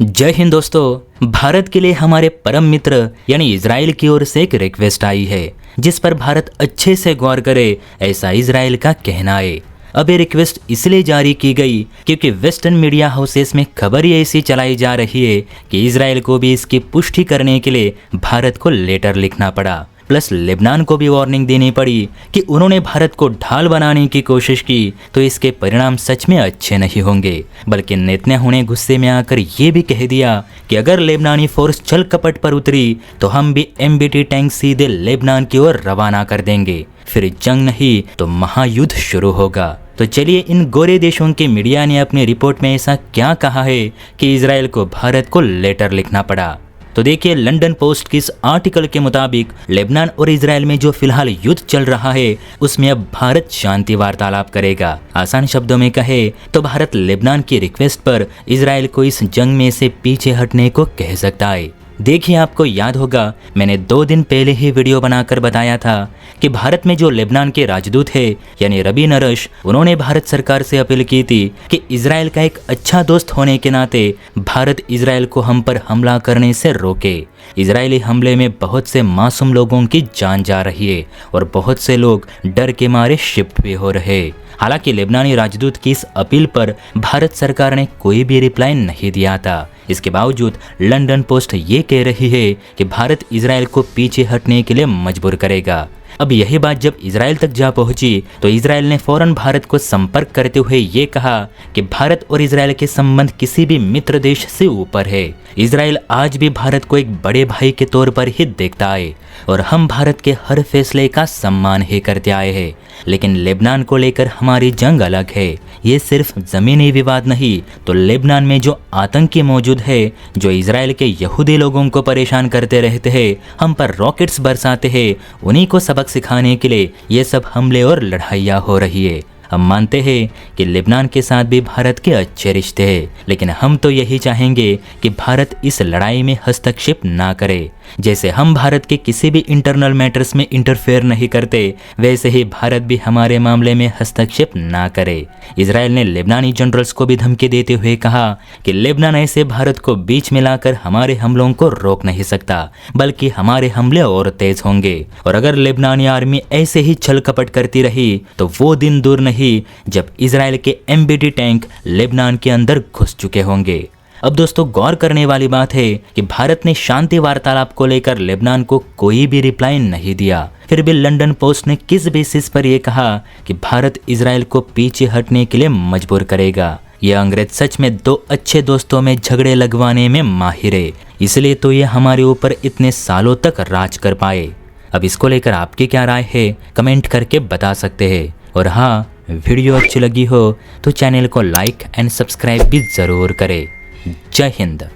जय हिंद दोस्तों। भारत के लिए हमारे परम मित्र यानी इजराइल की ओर से एक रिक्वेस्ट आई है जिस पर भारत अच्छे से गौर करे, ऐसा इजराइल का कहना है। अब ये रिक्वेस्ट इसलिए जारी की गई क्योंकि वेस्टर्न मीडिया हाउसेस में खबर ही ऐसी चलाई जा रही है कि इजराइल को भी इसकी पुष्टि करने के लिए भारत को लेटर लिखना पड़ा। प्लस लेबनान को भी वार्निंग देनी पड़ी कि उन्होंने भारत को ढाल बनाने की कोशिश की तो इसके परिणाम सच में अच्छे नहीं होंगे। बल्कि नेतन्याहू ने गुस्से में आकर ये भी कह दिया कि अगर लेबनानी फोर्स छल कपट पर उतरी तो हम भी MBT टैंक सीधे लेबनान की ओर रवाना कर देंगे, फिर जंग नहीं तो महायुद्ध शुरू होगा। तो चलिए इन गोरे देशों के मीडिया ने अपनी रिपोर्ट में ऐसा क्या कहा है कि इजराइल को भारत को लेटर लिखना पड़ा। तो देखिए, लंदन पोस्ट की इस आर्टिकल के मुताबिक लेबनान और इजराइल में जो फिलहाल युद्ध चल रहा है उसमें अब भारत शांति वार्तालाप करेगा। आसान शब्दों में कहे तो भारत लेबनान की रिक्वेस्ट पर इजराइल को इस जंग में से पीछे हटने को कह सकता है। देखिए, आपको याद होगा मैंने 2 दिन पहले ही वीडियो बनाकर बताया था कि भारत में जो लेबनान के राजदूत है यानी रबी नरश, उन्होंने भारत सरकार से अपील की थी कि इजराइल का एक अच्छा दोस्त होने के नाते भारत इजराइल को हम पर हमला करने से रोके। इजरायली हमले में बहुत से मासूम लोगों की जान जा रही है और बहुत से लोग डर के मारे शिफ्ट भी हो रहे। हालांकि लेबनानी राजदूत की इस अपील पर भारत सरकार ने कोई भी रिप्लाई नहीं दिया था। इसके बावजूद लंदन पोस्ट ये कह रही है कि भारत इजराइल को पीछे हटने के लिए मजबूर करेगा। अब यही बात जब इजराइल तक जा पहुंची तो इजराइल ने फौरन भारत को संपर्क करते हुए ये कहा कि भारत और इजराइल के संबंध किसी भी मित्र देश से ऊपर है। इजराइल आज भी भारत को एक बड़े भाई के तौर पर ही देखता है और हम भारत के हर फैसले का सम्मान ही करते आए हैं। लेकिन लेबनान को लेकर हमारी जंग अलग है। ये सिर्फ जमीनी विवाद नहीं तो लेबनान में जो आतंकी मौजूद है, जो इजराइल के यहूदी लोगों को परेशान करते रहते हैं, हम पर रॉकेट्स बरसाते हैं, उन्हीं को सबक सिखाने के लिए ये सब हमले और लड़ाइयाँ हो रही है। हम मानते हैं कि लेबनान के साथ भी भारत के अच्छे रिश्ते हैं, लेकिन हम तो यही चाहेंगे कि भारत इस लड़ाई में हस्तक्षेप ना करे। जैसे हम भारत के किसी भी इंटरनल मैटर्स में इंटरफेयर नहीं करते, वैसे ही भारत भी हमारे मामले में हस्तक्षेप ना करे। इजराइल ने लेबनानी जनरल्स को भी धमकी देते हुए कहा कि लेबनान ऐसे भारत को बीच में लाकर हमारे हमलों को रोक नहीं सकता, बल्कि हमारे हमले और तेज होंगे। और अगर लेबनानी आर्मी ऐसे ही छल कपट करती रही तो वो दिन दूर नहीं जब इजराइल के MBT टैंक लेबनान के अंदर घुस चुके होंगे। अब दोस्तों, गौर करने वाली बात है कि भारत ने शांति वार्तालाप को लेकर लेबनान को कोई भी रिप्लाई नहीं दिया। फिर भी लंदन पोस्ट ने किस बेसिस पर यह कहा कि भारत इजराइल को पीछे हटने के लिए मजबूर करेगा। यह अंग्रेज सच में 2 अच्छे दोस्तों में झगड़े लगवाने में माहिर है, इसलिए तो ये हमारे ऊपर इतने सालों तक राज कर पाए। अब इसको लेकर आपकी क्या राय है, कमेंट करके बता सकते हैं। और हाँ, वीडियो अच्छी लगी हो तो चैनल को लाइक एंड सब्सक्राइब भी ज़रूर करें। जय हिंद।